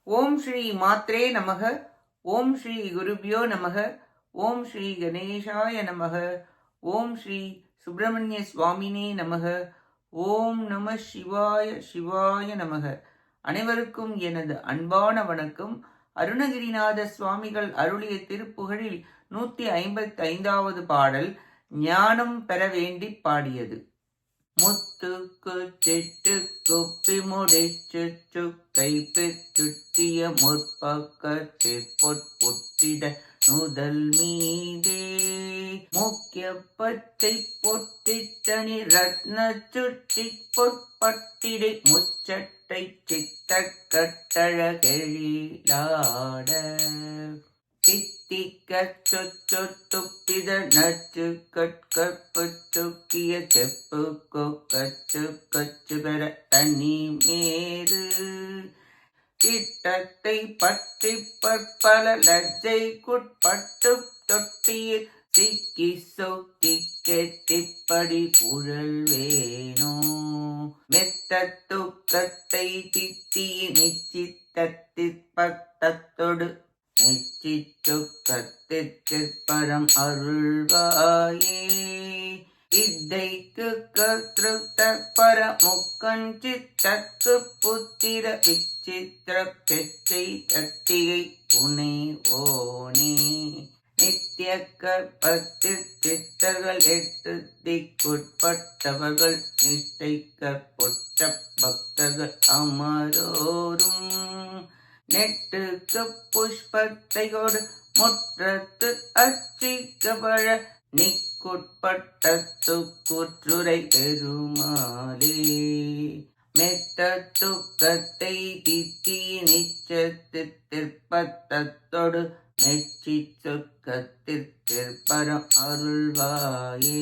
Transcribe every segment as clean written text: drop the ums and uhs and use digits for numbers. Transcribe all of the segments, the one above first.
ஓம் ஸ்ரீ மாத்ரே நமக. ஓம் ஸ்ரீ குருபியோ நமக. ஓம் ஸ்ரீ கணேசாய நமக. ஓம் ஸ்ரீ சுப்பிரமணிய சுவாமினே நமக. ஓம் நம சிவாய சிவாய நமக. அனைவருக்கும் எனது அன்பான வணக்கம். அருணகிரிநாத சுவாமிகள் அருளிய திருப்புகழில் 155வது பாடல் ஞானம் பெற வேண்டி பாடியது. முத்துக்கு சிட்டு குப்பி முடிச்சு சுக்கை பெற்றுற்றிய முற்பக்கத்தை பொட்டிட நுதல் மீதே முக்கிய பச்சை பொட்டிட்டணி ரத்ன சுற்றி பொற்பட்டிடை முச்சட்டை சித்த கட்டழகெழிலாட தித்திக்க சொத்துப்பித நச்சு கற்பு சுக்கிய செப்பு கச்சு பெற தனி மேறு திட்டத்தை பற்றி பற்பல லஜ்ஜை குட்பட்டு தொட்டியில் சிக்கி சொக்கி கெட்டிப்படி குழல் வேணோ மெத்த துக்கத்தை தித்தி நிச்சித்தத்தி பட்டத்தொடு நெச்சிச்சுக்கத்திற்பரம் அருள்வாயே வித்தைக்கு கத்ருத்த பர முக்கஞ்சித்தக்கு புத்திர விசித்திர பெற்றை தட்டிகை புனைவோனே நித்திய கற்பத்தில் சித்தர்கள் 8 திக்குட்பட்டவர்கள் நிஷ்டை கற்பொற்ற பக்தர்கள் அமரோரும் நெட்டுக்கு புஷ்பத்தை கொடு முற்றத்து அச்சிக்கப்பழ நிக்குட்பட்டத்து கூற்றுரை பெருமாளே மெத்த துக்கத்தை தித்தி நிச்சத்திற்பத்தத்தொடு மெச்சி சுக்கத்திற்பரம் அருள்வாயே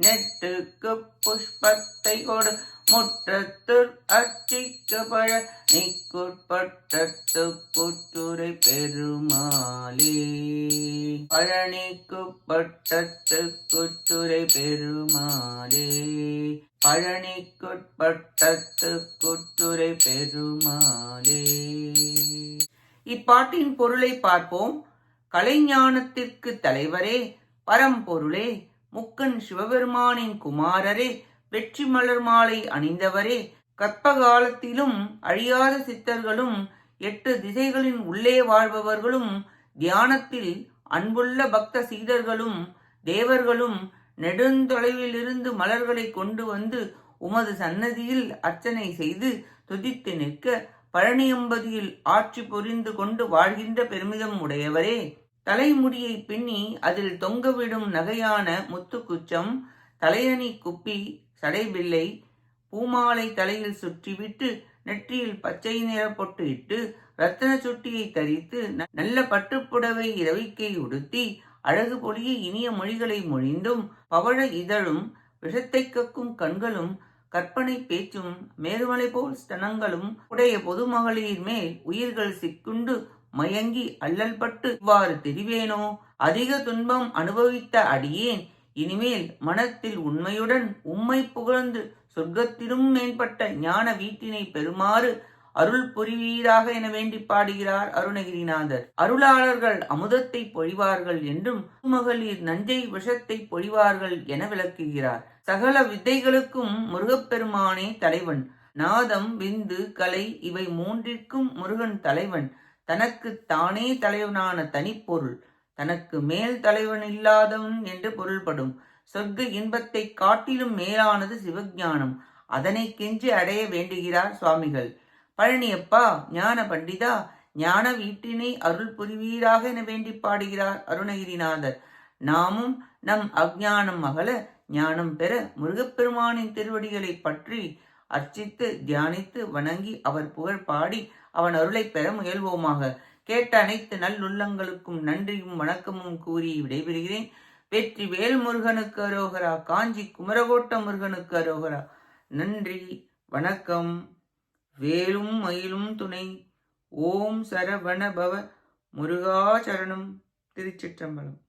நெட்டுக்கு புஷ்பத்தை கொடு முற்றத்து அச்சிக்கப்பழ நிக்குட்பட்டத்து கூற்றுரை பெருமாளே பழனிக்குட்பட்டத்து கூற்றுரை பெருமாளே பழனிக்குட்பட்டத்து கூற்றுரை பெருமாளே. இப்பாட்டின் பொருளை பார்ப்போம். கலைஞானத்திற்கு தலைவரே, பரம்பொருளே, முக்கன் சிவபெருமானின் குமாரரே, வெற்றி மலர் மாலை அணிந்தவரே, கற்பகாலத்திலும் அழியாத சித்தர்களும் 8 திசைகளின் உள்ளே வாழ்பவர்களும் தியானத்தில் அன்புள்ள பக்த சீடர்களும் தேவர்களும் நெடுந்தொலைவிலிருந்து மலர்களை கொண்டு வந்து உமது சன்னதியில் அர்ச்சனை செய்து துதித்து நிற்க பழனியம்பதியில் ஆட்சி புரிந்து கொண்டு வாழ்கின்ற பெருமிதம் உடையவரே, தலைமுடியை பின்னி அதில் தொங்கவிடும் நகையான முத்துக்குச்சம், தலையணி குப்பி, சடைபில்லை, பூமாலை தலையில் சுற்றிவிட்டு நெற்றியில் பச்சை நிற பொட்டு இட்டு ரத்தன சுட்டியை தரித்து நல்ல பட்டுப்புடவை இரவிக்கை உடுத்தி அழகு பொழிய இனிய மொழிகளை மொழிந்தும் பவழ இதழும் விஷத்தை கக்கும் கண்களும் கற்பனை பேச்சும் மேருமலை போல் ஸ்தனங்களும் உடைய பொதுமகளிர் மேல் உயிர்கள் சிக்குண்டு மயங்கி அல்லல் பட்டு இவ்வாறு தெரிவேனோ? அதிக துன்பம் அனுபவித்த அடியேன் இனிமேல் மனத்தில் உண்மையுடன் உம்மை புகழ்ந்து சொர்க்கத்திலும் மேம்பட்ட ஞான வீட்டினை பெறுமாறு அருள் புரிவீராக என வேண்டி பாடுகிறார் அருணகிரிநாதர். அருளாளர்கள் அமுதத்தை பொழிவார்கள் என்றும் மகளிர் நஞ்சை விஷத்தை பொழிவார்கள் என விளக்குகிறார். சகல வித்தைகளுக்கும் முருகப்பெருமானே தலைவன். நாதம், விந்து, கலை இவை மூன்றிற்கும் முருகன் தலைவன். தனக்கு தானே தலைவனான தனிப்பொருள். தனக்கு மேல் தலைவன் இல்லாதவன் என்று பொருள்படும். சொர்க்க இன்பத்தை காட்டிலும் மேலானது சிவஞானம். அதனை கெஞ்சி அடைய வேண்டுகிறார் சுவாமிகள். பழனியப்பா, ஞான பண்டிதா, ஞான வீட்டினை அருள் புரிவீராக என வேண்டி பாடுகிறார் அருணகிரிநாதர். நாமும் நம் அஞ்ஞானம் அகல ஞானம் பெற முருகப்பெருமானின் திருவடிகளை பற்றி அர்ச்சித்து தியானித்து வணங்கி அவர் புகழ் பாடி அவன் அருளை பெற முயல்வோமாக. கேட்ட அனைத்து நல்லுள்ளங்களுக்கும் நன்றியும் வணக்கமும் கூறி விடைபெறுகிறேன். வெற்றி வேல் முருகனுக்கு அரோகரா. காஞ்சி குமரகோட்ட முருகனுக்கு அரோகரா. நன்றி, வணக்கம். வேலும் மயிலும் துணை. ஓம் சரவண பவ முருகா சரணம். திருச்சிற்றம்பலம்.